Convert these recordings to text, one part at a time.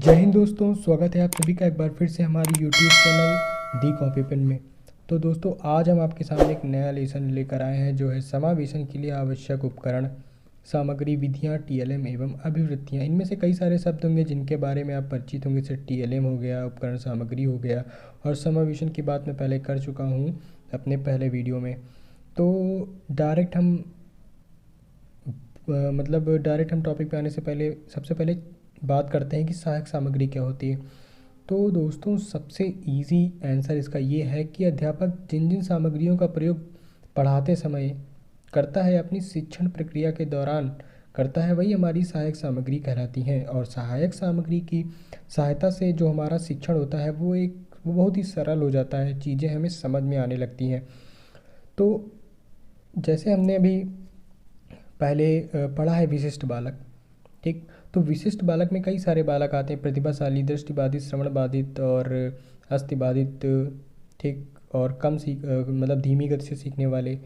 जय हिंद दोस्तों, स्वागत है आप सभी का एक बार फिर से हमारी यूट्यूब चैनल दी कॉपी पेन में। तो दोस्तों आज हम आपके सामने एक नया लेसन लेकर आए हैं जो है समावेशन के लिए आवश्यक उपकरण, सामग्री, विधियां, टीएलएम एवं अभिवृत्तियां। इनमें से कई सारे शब्द होंगे जिनके बारे में आप परिचित होंगे, जैसे टीएलएम हो गया, उपकरण सामग्री हो गया, और समावेशन की बात मैं पहले कर चुका हूँ अपने पहले वीडियो में। तो डायरेक्ट हम डायरेक्ट हम टॉपिक पे आने से पहले सबसे पहले बात करते हैं कि सहायक सामग्री क्या होती है। तो दोस्तों सबसे इजी आंसर इसका ये है कि अध्यापक जिन जिन सामग्रियों का प्रयोग पढ़ाते समय करता है, अपनी शिक्षण प्रक्रिया के दौरान करता है, वही हमारी सहायक सामग्री कहलाती हैं। और सहायक सामग्री की सहायता से जो हमारा शिक्षण होता है वो बहुत ही सरल हो जाता है, चीज़ें हमें समझ में आने लगती हैं। तो जैसे हमने अभी पहले पढ़ा है विशिष्ट बालक, ठीक। तो विशिष्ट बालक में कई सारे बालक आते हैं, प्रतिभाशाली, दृष्टिबाधित, श्रवण बाधित और अस्थिबाधित, ठीक। और धीमी गति से सीखने वाले,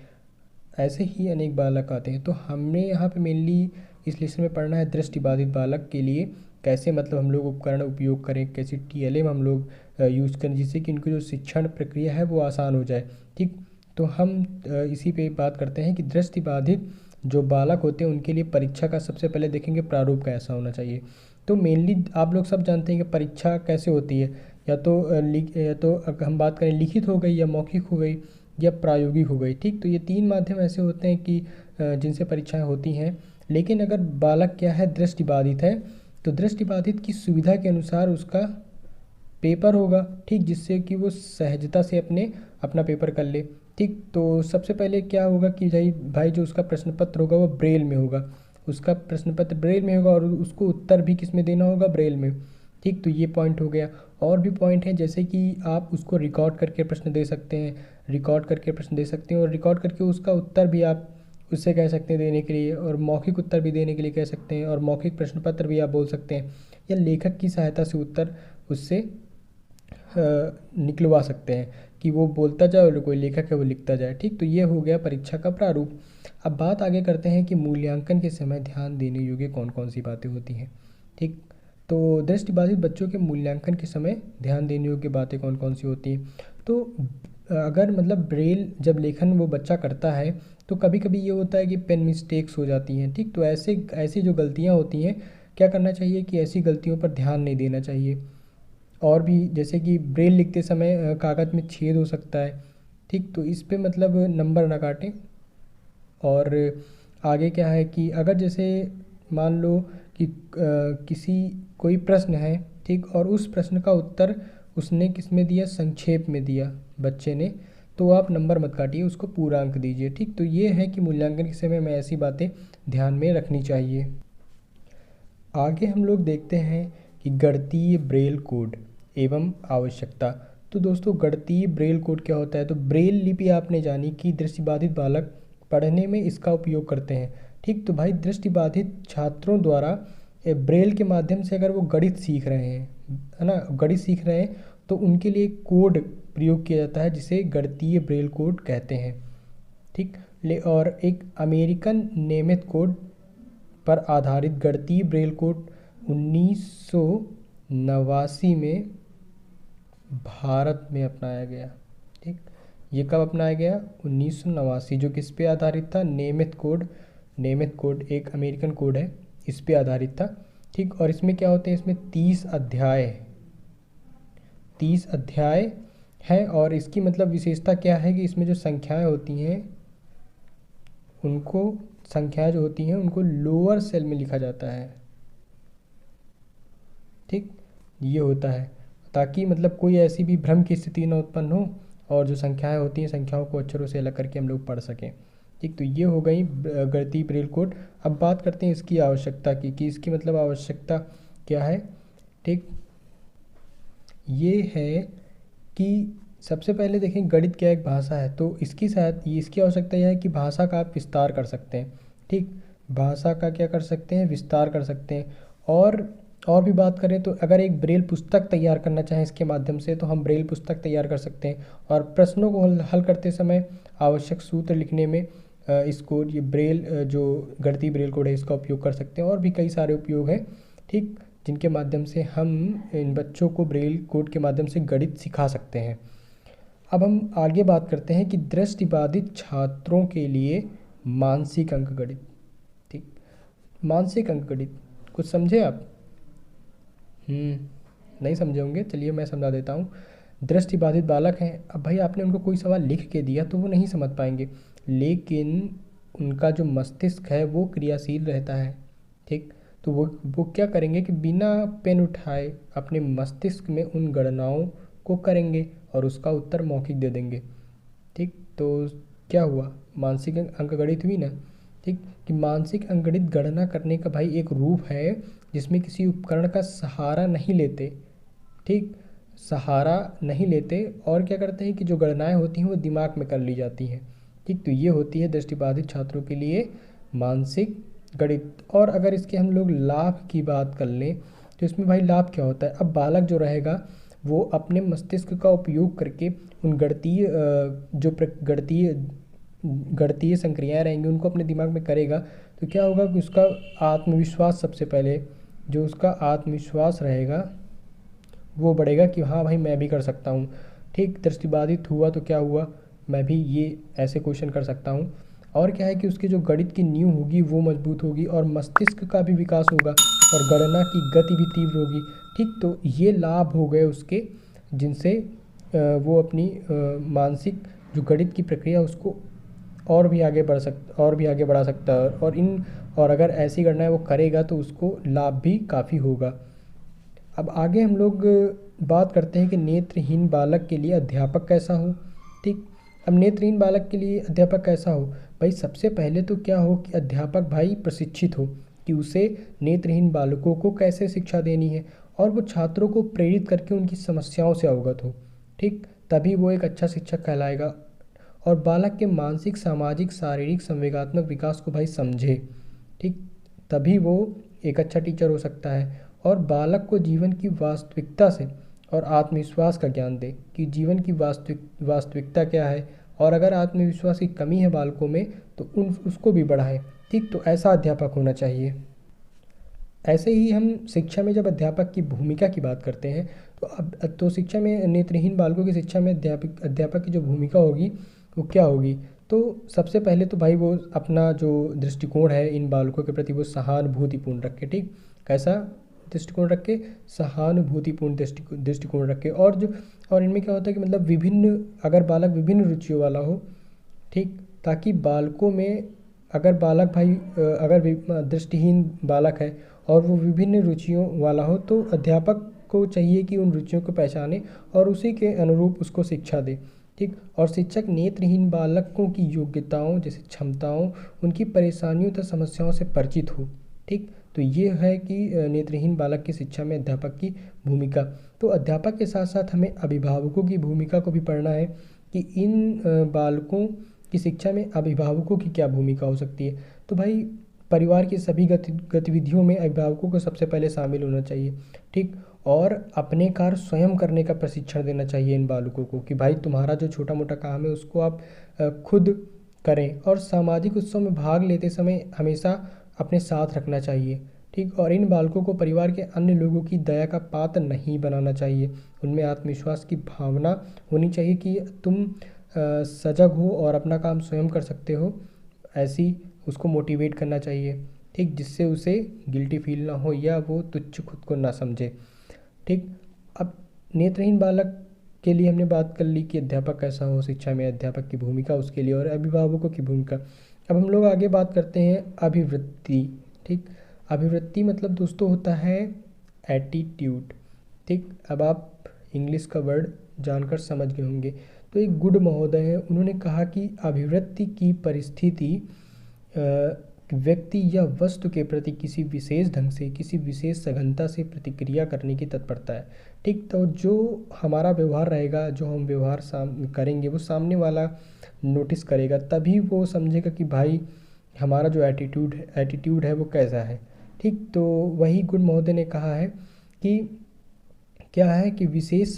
ऐसे ही अनेक बालक आते हैं। तो हमने यहाँ पे मेनली इस लेसन में पढ़ना है दृष्टिबाधित बालक के लिए कैसे हम लोग उपकरण उपयोग करें, कैसे टीएलएम हम लोग यूज़ करें जिससे कि उनकी जो शिक्षण प्रक्रिया है वो आसान हो जाए, ठीक। तो हम इसी पे बात करते हैं कि दृष्टिबाधित जो बालक होते हैं उनके लिए परीक्षा का सबसे पहले देखेंगे प्रारूप कैसा होना चाहिए। तो मेनली आप लोग सब जानते हैं कि परीक्षा कैसे होती है, या तो अगर हम बात करें लिखित हो गई, या मौखिक हो गई, या प्रायोगिक हो गई, ठीक। तो ये तीन माध्यम ऐसे होते हैं कि जिनसे परीक्षाएं होती हैं। लेकिन अगर बालक क्या है, दृष्टिबाधित है, तो दृष्टिबाधित की सुविधा के अनुसार उसका पेपर होगा, ठीक, जिससे कि वो सहजता से अपना पेपर कर ले, ठीक। तो सबसे पहले क्या होगा कि भाई जो उसका प्रश्न पत्र होगा वो ब्रेल में होगा, उसका प्रश्न पत्र ब्रेल में होगा और उसको उत्तर भी किस में देना होगा, ब्रेल में, ठीक। तो ये पॉइंट हो गया। और भी पॉइंट है जैसे कि आप उसको रिकॉर्ड करके प्रश्न दे सकते हैं, और रिकॉर्ड करके उसका उत्तर भी आप उससे कह सकते हैं देने के लिए, और मौखिक उत्तर भी देने के लिए कह सकते हैं, और मौखिक प्रश्न पत्र भी आप बोल सकते हैं, या लेखक की सहायता से उत्तर उससे निकलवा सकते हैं कि वो बोलता जाए और कोई लेखक है वो लिखता जाए, ठीक। तो ये हो गया परीक्षा का प्रारूप। अब बात आगे करते हैं कि मूल्यांकन के समय ध्यान देने योग्य कौन कौन सी बातें होती हैं, ठीक। तो दृष्टिबाधित बच्चों के मूल्यांकन के समय ध्यान देने योग्य बातें कौन कौन सी होती हैं। तो अगर ब्रेल जब लेखन वो बच्चा करता है तो कभी कभी ये होता है कि पेन मिस्टेक्स हो जाती हैं, ठीक। तो ऐसी जो गलतियाँ होती हैं, क्या करना चाहिए कि ऐसी गलतियों पर ध्यान नहीं देना चाहिए। और भी जैसे कि ब्रेल लिखते समय कागज़ में छेद हो सकता है, ठीक। तो इस पे नंबर ना काटें। और आगे क्या है कि अगर जैसे मान लो कि कोई प्रश्न है, ठीक, और उस प्रश्न का उत्तर उसने किस में दिया, संक्षेप में दिया बच्चे ने, तो आप नंबर मत काटिए, उसको पूरा अंक दीजिए, ठीक। तो ये है कि मूल्यांकन के समय में ऐसी बातें ध्यान में रखनी चाहिए। आगे हम लोग देखते हैं कि गणितीय ब्रेल कोड एवं आवश्यकता। तो दोस्तों गणितीय ब्रेल कोड क्या होता है। तो ब्रेल लिपि आपने जानी कि दृष्टिबाधित बालक पढ़ने में इसका उपयोग करते हैं, ठीक। तो भाई दृष्टिबाधित छात्रों द्वारा ब्रेल के माध्यम से अगर वो गणित सीख रहे हैं, है ना, गणित सीख रहे हैं, तो उनके लिए कोड प्रयोग किया जाता है जिसे गणितीय ब्रेल कोड कहते हैं, ठीक। और एक अमेरिकन नियमित कोड पर आधारित गणितीय ब्रेल कोड 1989 में भारत में अपनाया गया, ठीक। ये कब अपनाया गया, 1989, जो किस पे आधारित था, नियमित कोड एक अमेरिकन कोड है, इस पे आधारित था, ठीक। और इसमें क्या होते हैं, इसमें 30 अध्याय हैं। और इसकी विशेषता क्या है कि इसमें जो संख्याएं होती हैं उनको लोअर सेल में लिखा जाता है, ठीक। ये होता है ताकि कोई ऐसी भी भ्रम की स्थिति न उत्पन्न हो, और जो संख्याएं होती हैं संख्याओं को अक्षरों से अलग करके हम लोग पढ़ सकें, ठीक। तो ये हो गई गणितीय ब्रेल कोड। अब बात करते हैं इसकी आवश्यकता की कि इसकी आवश्यकता क्या है, ठीक। ये है कि सबसे पहले देखें गणित क्या एक भाषा है, तो इसकी आवश्यकता यह है कि भाषा का आप विस्तार कर सकते हैं, ठीक। भाषा का क्या कर सकते हैं, विस्तार कर सकते हैं। और भी बात करें तो अगर एक ब्रेल पुस्तक तैयार करना चाहें इसके माध्यम से, तो हम ब्रेल पुस्तक तैयार कर सकते हैं। और प्रश्नों को हल करते समय आवश्यक सूत्र लिखने में ये ब्रेल जो गणितीय ब्रेल कोड है इसका उपयोग कर सकते हैं। और भी कई सारे उपयोग हैं, ठीक। जिनके माध्यम से हम इन बच्चों को ब्रेल कोड के माध्यम से गणित सिखा सकते हैं। अब हम आगे बात करते हैं कि दृष्टिबाधित छात्रों के लिए मानसिक अंकगणित। ठीक, मानसिक अंकगणित कुछ समझे आप? नहीं समझे होंगे, चलिए मैं समझा देता हूँ। दृष्टिबाधित बालक हैं, अब भाई आपने उनको कोई सवाल लिख के दिया तो वो नहीं समझ पाएंगे, लेकिन उनका जो मस्तिष्क है वो क्रियाशील रहता है। ठीक, तो वो क्या करेंगे कि बिना पेन उठाए अपने मस्तिष्क में उन गणनाओं को करेंगे और उसका उत्तर मौखिक दे देंगे। ठीक, तो क्या हुआ, मानसिक अंकगणित हुई ना। ठीक, कि मानसिक अंकगणित गणना करने का भाई एक रूप है जिसमें किसी उपकरण का सहारा नहीं लेते। ठीक, सहारा नहीं लेते और क्या करते हैं कि जो गणनाएं होती हैं वो दिमाग में कर ली जाती हैं। ठीक, तो ये होती है दृष्टिबाधित छात्रों के लिए मानसिक गणित। और अगर इसके हम लोग लाभ की बात कर लें तो इसमें भाई लाभ क्या होता है, अब बालक जो रहेगा वो अपने मस्तिष्क का उपयोग करके उन गणितीय संक्रियाएं रहेंगी उनको अपने दिमाग में करेगा, तो क्या होगा कि उसका आत्मविश्वास, सबसे पहले जो उसका आत्मविश्वास रहेगा वो बढ़ेगा कि हाँ भाई मैं भी कर सकता हूँ। ठीक, दृष्टिबाधित हुआ तो क्या हुआ, मैं भी ये ऐसे क्वेश्चन कर सकता हूँ। और क्या है कि उसकी जो गणित की नींव होगी वो मजबूत होगी और मस्तिष्क का भी विकास होगा और गणना की गति भी तीव्र होगी। ठीक, तो ये लाभ हो गए उसके, जिनसे वो अपनी मानसिक जो गणित की प्रक्रिया उसको और भी आगे बढ़ा सकता है। और अगर ऐसी गणनाएं वो करेगा तो उसको लाभ भी काफ़ी होगा। अब आगे हम लोग बात करते हैं कि नेत्रहीन बालक के लिए अध्यापक कैसा हो। ठीक, अब नेत्रहीन बालक के लिए अध्यापक कैसा हो, भाई सबसे पहले तो क्या हो कि अध्यापक भाई प्रशिक्षित हो कि उसे नेत्रहीन बालकों को कैसे शिक्षा देनी है और वो छात्रों को प्रेरित करके उनकी समस्याओं से अवगत हो। ठीक, तभी वो एक अच्छा शिक्षक कहलाएगा और बालक के मानसिक, सामाजिक, शारीरिक, संवेगात्मक विकास को भाई समझे। ठीक, तभी वो एक अच्छा टीचर हो सकता है और बालक को जीवन की वास्तविकता से और आत्मविश्वास का ज्ञान दे कि जीवन की वास्तविकता क्या है और अगर आत्मविश्वास की कमी है बालकों में तो उसको भी बढ़ाए। ठीक, तो ऐसा अध्यापक होना चाहिए। ऐसे ही हम शिक्षा में जब अध्यापक की भूमिका की बात करते हैं तो शिक्षा में नेत्रहीन बालकों की शिक्षा में अध्यापक की जो भूमिका होगी वो क्या होगी, तो सबसे पहले तो भाई वो अपना जो दृष्टिकोण है इन बालकों के प्रति वो सहानुभूतिपूर्ण रखे। ठीक, कैसा दृष्टिकोण रखे, सहानुभूतिपूर्ण दृष्टिकोण रखे। और इनमें क्या होता है कि मतलब अगर बालक विभिन्न रुचियों वाला हो, ठीक, ताकि बालकों में अगर दृष्टिहीन बालक है और वो विभिन्न रुचियों वाला हो तो अध्यापक को चाहिए कि उन रुचियों को पहचाने और उसी के अनुरूप उसको शिक्षा दे। ठीक, और शिक्षक नेत्रहीन बालकों की योग्यताओं जैसे क्षमताओं, उनकी परेशानियों तथा समस्याओं से परिचित हो। ठीक, तो ये है कि नेत्रहीन बालक की शिक्षा में अध्यापक की भूमिका। तो अध्यापक के साथ साथ हमें अभिभावकों की भूमिका को भी पढ़ना है कि इन बालकों की शिक्षा में अभिभावकों की क्या भूमिका हो सकती है। तो भाई परिवार की सभी गतिविधियों में अभिभावकों को सबसे पहले शामिल होना चाहिए। ठीक, और अपने कार्य स्वयं करने का प्रशिक्षण देना चाहिए इन बालकों को कि भाई तुम्हारा जो छोटा मोटा काम है उसको आप खुद करें और सामाजिक उत्सव में भाग लेते समय हमेशा अपने साथ रखना चाहिए। ठीक, और इन बालकों को परिवार के अन्य लोगों की दया का पात्र नहीं बनाना चाहिए। उनमें आत्मविश्वास की भावना होनी चाहिए कि तुम सजग हो और अपना काम स्वयं कर सकते हो, ऐसी उसको मोटिवेट करना चाहिए। ठीक, जिससे उसे गिल्टी फील ना हो या वो तुच्छ खुद को ना समझे। ठीक, अब नेत्रहीन बालक के लिए हमने बात कर ली कि अध्यापक कैसा हो, शिक्षा में अध्यापक की भूमिका उसके लिए और अभिभावकों की भूमिका। अब हम लोग आगे बात करते हैं अभिवृत्ति। ठीक, अभिवृत्ति मतलब दोस्तों होता है एटीट्यूड। ठीक, अब आप इंग्लिश का वर्ड जानकर समझ गए होंगे। तो एक गुड महोदय है, उन्होंने कहा कि अभिवृत्ति की परिस्थिति व्यक्ति या वस्तु के प्रति किसी विशेष ढंग से, किसी विशेष सघनता से प्रतिक्रिया करने की तत्परता है। ठीक, तो जो हमारा व्यवहार रहेगा, जो हम व्यवहार करेंगे वो सामने वाला नोटिस करेगा, तभी वो समझेगा कि भाई हमारा जो एटीट्यूड है वो कैसा है। ठीक, तो वही गुड महोदय ने कहा है कि क्या है कि विशेष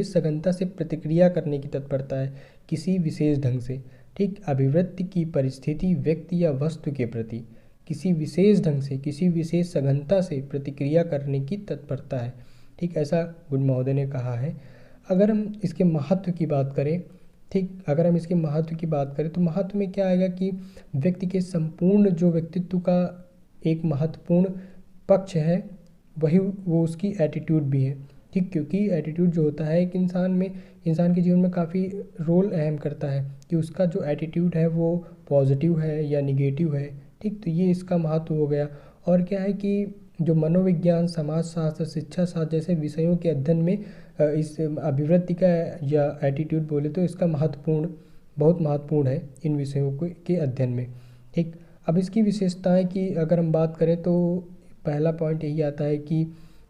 सघनता से प्रतिक्रिया करने की तत्परता है किसी विशेष ढंग से। ठीक, अभिवृत्ति की परिस्थिति व्यक्ति या वस्तु के प्रति किसी विशेष ढंग से, किसी विशेष सघनता से प्रतिक्रिया करने की तत्परता है। ठीक, ऐसा गुड महोदय ने कहा है। अगर हम इसके महत्व की बात करें, ठीक, अगर हम इसके महत्व की बात करें तो महत्व में क्या आएगा कि व्यक्ति के संपूर्ण जो व्यक्तित्व का एक महत्वपूर्ण पक्ष है वही वो उसकी एटीट्यूड भी है। ठीक, क्योंकि एटीट्यूड जो होता है एक इंसान के जीवन में काफ़ी रोल अहम करता है कि उसका जो एटीट्यूड है वो पॉजिटिव है या निगेटिव है। ठीक, तो ये इसका महत्व हो गया। और क्या है कि जो मनोविज्ञान, समाजशास्त्र, शिक्षा शास्त्र जैसे विषयों के अध्ययन में इस अभिवृत्ति का या एटीट्यूड बोले तो इसका बहुत महत्वपूर्ण है इन विषयों के अध्ययन में। ठीक, अब इसकी विशेषताएं की अगर हम बात करें तो पहला पॉइंट यही आता है कि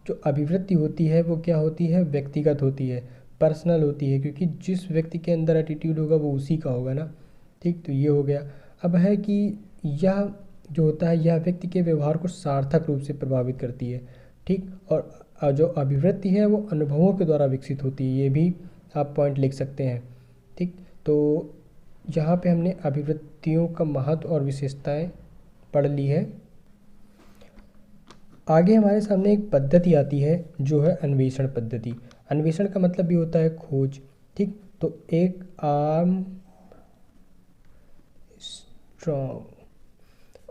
जो अभिवृत्ति होती है वो क्या होती है, व्यक्तिगत होती है, पर्सनल होती है, क्योंकि जिस व्यक्ति के अंदर एटीट्यूड होगा वो उसी का होगा ना। ठीक, तो ये हो गया। अब है कि यह जो होता है यह व्यक्ति के व्यवहार को सार्थक रूप से प्रभावित करती है। ठीक, और जो अभिवृत्ति है वो अनुभवों के द्वारा विकसित होती है, ये भी आप पॉइंट लिख सकते हैं। ठीक, तो यहाँ पे हमने अभिवृत्तियों का महत्व और विशेषताएं पढ़ ली है। आगे हमारे सामने एक पद्धति आती है जो है अन्वेषण पद्धति। अन्वेषण का मतलब भी होता है खोज। ठीक, तो एक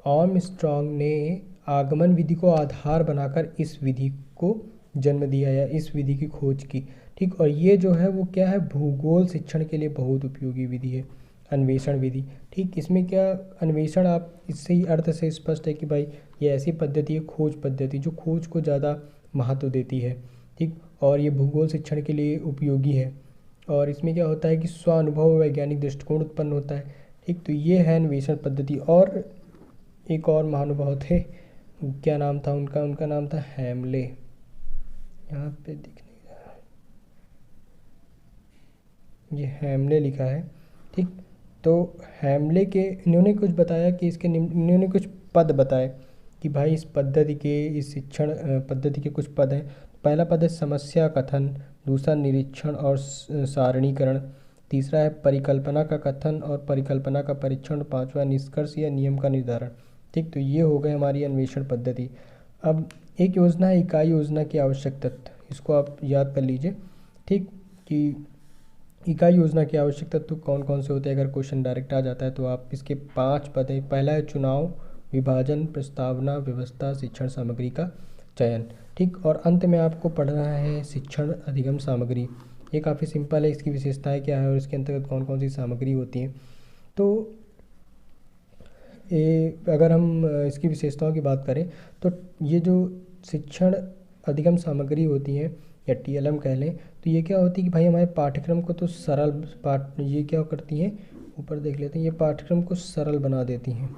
आर्मस्ट्रॉन्ग ने आगमन विधि को आधार बनाकर इस विधि को जन्म दिया या इस विधि की खोज की। ठीक, और ये जो है वो क्या है, भूगोल शिक्षण के लिए बहुत उपयोगी विधि है अन्वेषण विधि। ठीक, इसमें क्या अन्वेषण, आप इससे ही अर्थ से स्पष्ट है कि भाई ये ऐसी पद्धति है, खोज पद्धति, जो खोज को ज़्यादा महत्व देती है। ठीक, और ये भूगोल शिक्षण के लिए उपयोगी है। और इसमें क्या होता है कि स्वानुभव वैज्ञानिक दृष्टिकोण उत्पन्न होता है। ठीक, तो ये है अन्वेषण पद्धति। और एक और महानुभाव थे, क्या नाम था उनका नाम था हैमले। यहाँ पे दिख नहीं रहा, ये हैमले लिखा है। ठीक, तो हैमले के इन्होंने कुछ बताया कि इन्होंने कुछ पद बताए कि भाई इस शिक्षण पद्धति के कुछ पद हैं। पहला पद है समस्या कथन, दूसरा निरीक्षण और सारणीकरण, तीसरा है परिकल्पना का कथन और परिकल्पना का परीक्षण, पांचवा निष्कर्ष या नियम का निर्धारण। ठीक, तो ये हो गए हमारी अन्वेषण पद्धति। अब एक योजना है इकाई योजना के आवश्यक तत्व, इसको आप याद कर लीजिए। ठीक, कि इकाई योजना के आवश्यक तत्व कौन कौन से होते हैं, अगर क्वेश्चन डायरेक्ट आ जाता है तो आप इसके 5 पद हैं। पहला है चुनाव, विभाजन, प्रस्तावना, व्यवस्था, शिक्षण सामग्री का चयन। ठीक, और अंत में आपको पढ़ना है शिक्षण अधिगम सामग्री। ये काफ़ी सिंपल है, इसकी विशेषताएं क्या है और इसके अंतर्गत कौन कौन सी सामग्री होती हैं। तो अगर हम इसकी विशेषताओं की बात करें तो ये जो शिक्षण अधिगम सामग्री होती हैं या TLM कह लें, तो ये क्या होती है कि भाई हमारे पाठ्यक्रम को तो ये क्या करती हैं, ऊपर देख लेते हैं, ये पाठ्यक्रम को सरल बना देती हैं।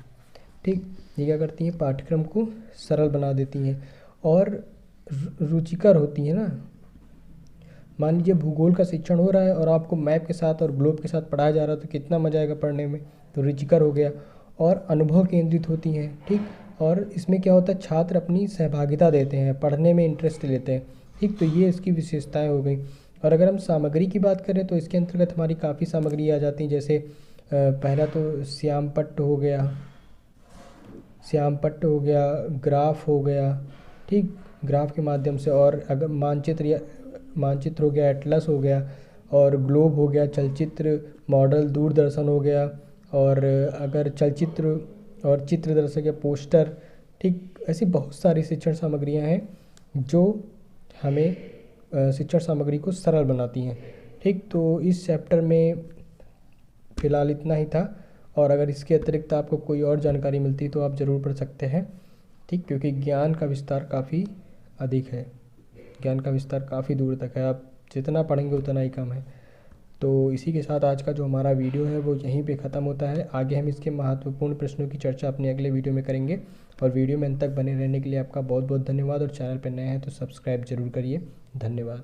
ठीक, ये क्या करती हैं, पाठ्यक्रम को सरल बना देती हैं और रुचिकर होती है ना। मान लीजिए भूगोल का शिक्षण हो रहा है और आपको मैप के साथ और ग्लोब के साथ पढ़ाया जा रहा है तो कितना मजा आएगा पढ़ने में, तो रुचिकर हो गया। और अनुभव केंद्रित होती हैं। ठीक, और इसमें क्या होता है, छात्र अपनी सहभागिता देते हैं, पढ़ने में इंटरेस्ट लेते हैं। ठीक, तो ये इसकी विशेषताएं हो गई। और अगर हम सामग्री की बात करें तो इसके अंतर्गत हमारी काफ़ी सामग्री आ जाती हैं, जैसे पहला तो श्यामपट्ट हो गया, ग्राफ हो गया। ठीक, ग्राफ के माध्यम से, और अगर मानचित्र हो गया, एटलस हो गया, और ग्लोब हो गया, चलचित्र मॉडल, दूरदर्शन हो गया, और अगर चलचित्र और चित्रदर्शक या पोस्टर। ठीक, ऐसी बहुत सारी शिक्षण सामग्रियां हैं जो हमें शिक्षण सामग्री को सरल बनाती हैं। ठीक, तो इस चैप्टर में फ़िलहाल इतना ही था, और अगर इसके अतिरिक्त आपको कोई और जानकारी मिलती तो आप ज़रूर पढ़ सकते हैं। ठीक, क्योंकि ज्ञान का विस्तार काफ़ी अधिक है, ज्ञान का विस्तार काफ़ी दूर तक है, आप जितना पढ़ेंगे उतना ही कम है। तो इसी के साथ आज का जो हमारा वीडियो है वो यहीं पे ख़त्म होता है। आगे हम इसके महत्वपूर्ण प्रश्नों की चर्चा अपने अगले वीडियो में करेंगे। और वीडियो में अंत तक बने रहने के लिए आपका बहुत बहुत धन्यवाद। और चैनल पर नए हैं तो सब्सक्राइब जरूर करिए। धन्यवाद।